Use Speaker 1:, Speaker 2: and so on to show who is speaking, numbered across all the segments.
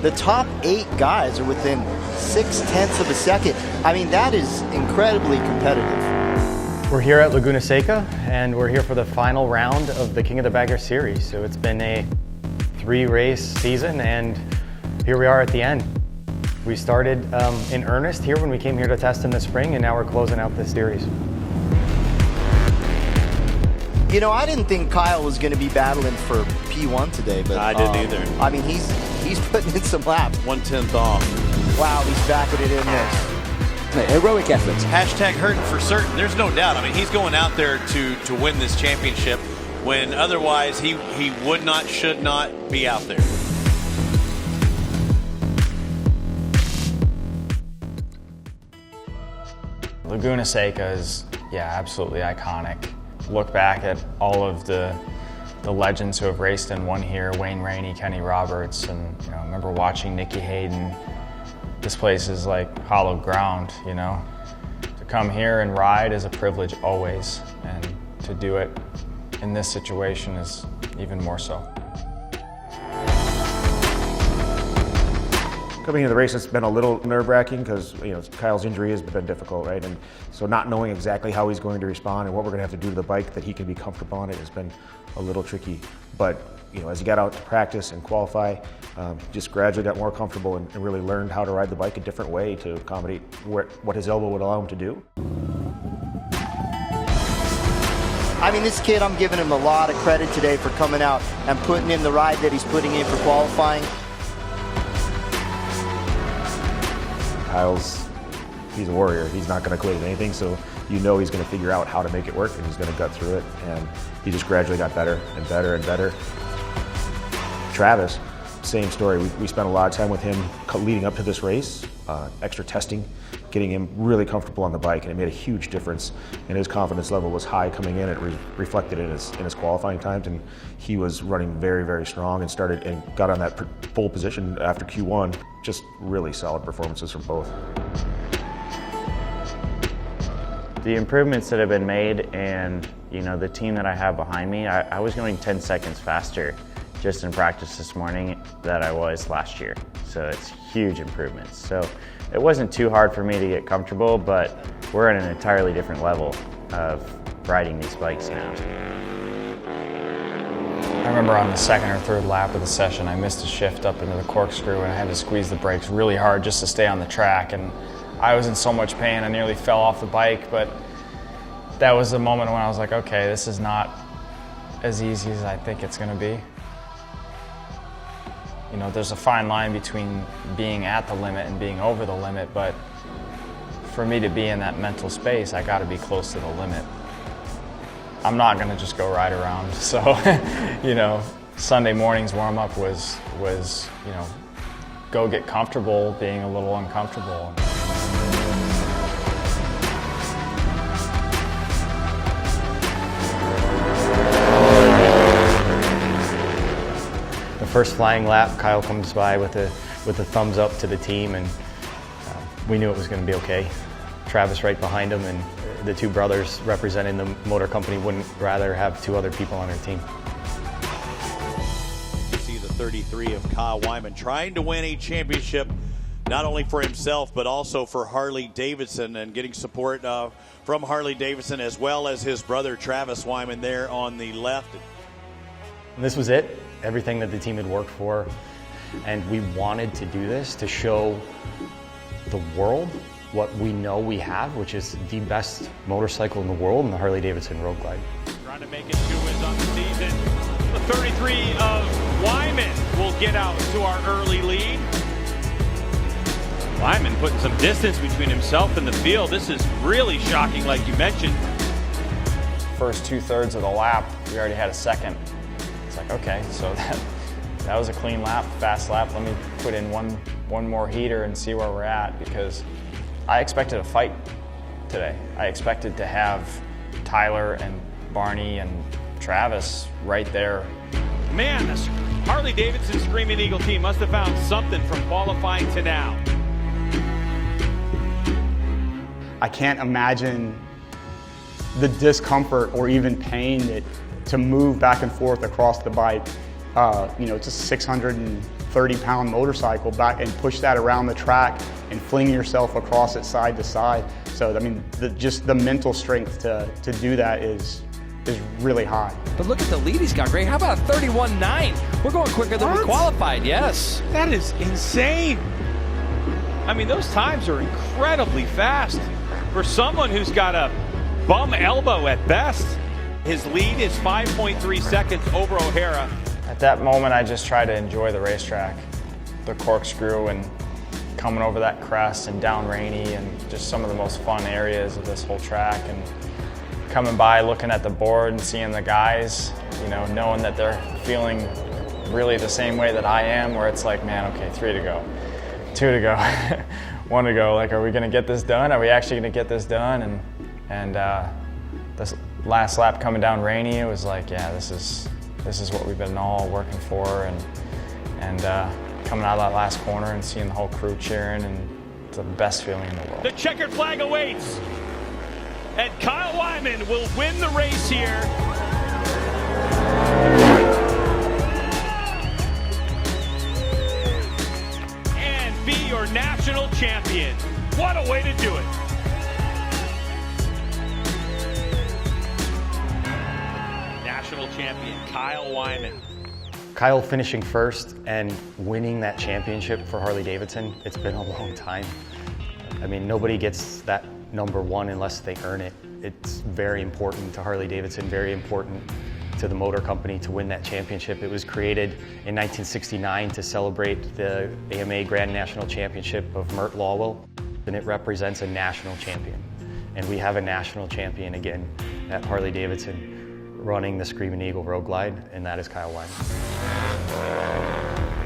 Speaker 1: The top 8 guys are within 0.6 of a second. I mean, that is incredibly competitive.
Speaker 2: We're here at Laguna Seca, and we're here for the final round of the King of the Bagger series. So it's been a 3-race season, and here we are at the end. We started in earnest here when we came here to test in the spring, and now we're closing out this series.
Speaker 1: You know, I didn't think Kyle was going to be battling for P1 today, but
Speaker 3: I didn't either.
Speaker 1: I mean, he's putting in some laps.
Speaker 3: 1/10 off.
Speaker 1: Wow, he's backing it in there.
Speaker 4: Heroic efforts.
Speaker 3: Hashtag hurting for certain. There's no doubt. I mean, he's going out there to win this championship when otherwise he would not, should not be out there.
Speaker 2: Laguna Seca is, yeah, absolutely iconic. Look back at all of the legends who have raced and won here, Wayne Rainey, Kenny Roberts, and I remember watching Nicky Hayden. This place is like hallowed ground, you know. To come here and ride is a privilege always, and to do it in this situation is even more so.
Speaker 5: Coming into the race, it's been a little nerve-wracking because Kyle's injury has been difficult, right? And so not knowing exactly how he's going to respond and what we're going to have to do to the bike that he can be comfortable on it has been a little tricky. But as he got out to practice and qualify, just gradually got more comfortable and really learned how to ride the bike a different way to accommodate what his elbow would allow him to do.
Speaker 1: I mean, this kid, I'm giving him a lot of credit today for coming out and putting in the ride that he's putting in for qualifying.
Speaker 5: He's a warrior. He's not going to quit at anything, so he's going to figure out how to make it work, and he's going to gut through it, and he just gradually got better and better and better. Travis, same story. We spent a lot of time with him leading up to this race, extra testing, getting him really comfortable on the bike, and it made a huge difference, and his confidence level was high coming in. It reflected in his qualifying times, and he was running very, very strong and got on that pole position after Q1. Just really solid performances from both.
Speaker 6: The improvements that have been made and the team that I have behind me, I was going 10 seconds faster just in practice this morning than I was last year. So it's huge improvements. So it wasn't too hard for me to get comfortable, but we're at an entirely different level of riding these bikes now.
Speaker 2: I remember on the 2nd or 3rd lap of the session, I missed a shift up into the corkscrew and I had to squeeze the brakes really hard just to stay on the track. And I was in so much pain, I nearly fell off the bike, but that was the moment when I was like, okay, this is not as easy as I think it's gonna be. There's a fine line between being at the limit and being over the limit, but for me to be in that mental space, I gotta be close to the limit. I'm not gonna just go ride around. So, Sunday morning's warm-up was, go get comfortable being a little uncomfortable. The first flying lap, Kyle comes by with a thumbs up to the team, and we knew it was gonna be okay. Travis right behind him, and the 2 brothers representing the motor company wouldn't rather have 2 other people on their team.
Speaker 3: You see the 33 of Kyle Wyman trying to win a championship, not only for himself, but also for Harley-Davidson, and getting support from Harley-Davidson as well as his brother Travis Wyman there on the left.
Speaker 2: And this was it, everything that the team had worked for, and we wanted to do this to show the world what we know we have, which is the best motorcycle in the world in the Harley-Davidson Road Glide.
Speaker 7: Trying to make it 2 wins on the season. The 33 of Wyman will get out to our early lead. Wyman putting some distance between himself and the field. This is really shocking, like you mentioned.
Speaker 2: First 2/3 of the lap, we already had a second. It's like, okay, so that was a clean lap, fast lap. Let me put in one more heater and see where we're at, because I expected a fight today. I expected to have Tyler and Barney and Travis right there.
Speaker 7: Man, this Harley-Davidson Screamin Eagle team must have found something from qualifying to now.
Speaker 8: I can't imagine the discomfort or even pain to move back and forth across the bike. It's a 600 30-pound motorcycle back and push that around the track and fling yourself across it side to side. So, I mean, just the mental strength to do that is really high.
Speaker 4: But look at the lead he's got, Gray. How about a 31.9? We're going quicker than we qualified, yes.
Speaker 7: That is insane. I mean, those times are incredibly fast for someone who's got a bum elbow at best. His lead is 5.3 seconds over O'Hara.
Speaker 2: At that moment, I just tried to enjoy the racetrack, the corkscrew and coming over that crest and down Rainy and just some of the most fun areas of this whole track. And coming by, looking at the board and seeing the guys, you know, knowing that they're feeling really the same way that I am, where it's like, man, okay, 3 to go, 2 to go, 1 to go. Like, are we going to get this done? Are we actually going to get this done? And this last lap coming down Rainy, it was like, yeah, this is what we've been all working for. And coming out of that last corner and seeing the whole crew cheering, and it's the best feeling in the world.
Speaker 7: The checkered flag awaits. And Kyle Wyman will win the race here. And be your national champion. What a way to do it. National champion Kyle Wyman.
Speaker 9: Kyle finishing first and winning that championship for Harley-Davidson, it's been a long time. I mean, nobody gets that #1 unless they earn it. It's very important to Harley-Davidson, very important to the motor company to win that championship. It was created in 1969 to celebrate the AMA Grand National Championship of Mert Lawwell, and it represents a national champion. And we have a national champion again at Harley-Davidson running the Screamin Eagle Road Glide, and that is Kyle Wyman.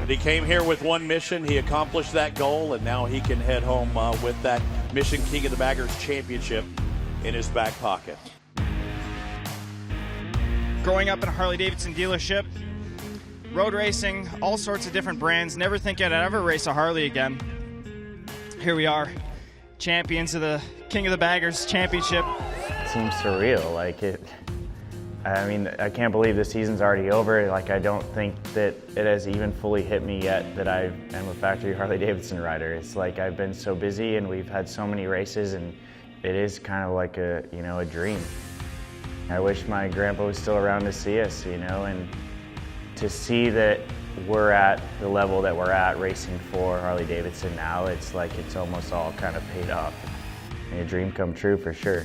Speaker 3: He came here with one mission, he accomplished that goal, and now he can head home with that Mission King of the Baggers championship in his back pocket.
Speaker 10: Growing up in a Harley-Davidson dealership, road racing, all sorts of different brands, never thinking I'd ever race a Harley again. Here we are, champions of the King of the Baggers championship.
Speaker 6: It seems surreal, like it. I mean, I can't believe the season's already over. Like, I don't think that it has even fully hit me yet that I am a factory Harley-Davidson rider. It's like I've been so busy and we've had so many races, and it is kind of like a dream. I wish my grandpa was still around to see us, and to see that we're at the level that we're at racing for Harley-Davidson now, it's like it's almost all kind of paid off. A dream come true for sure.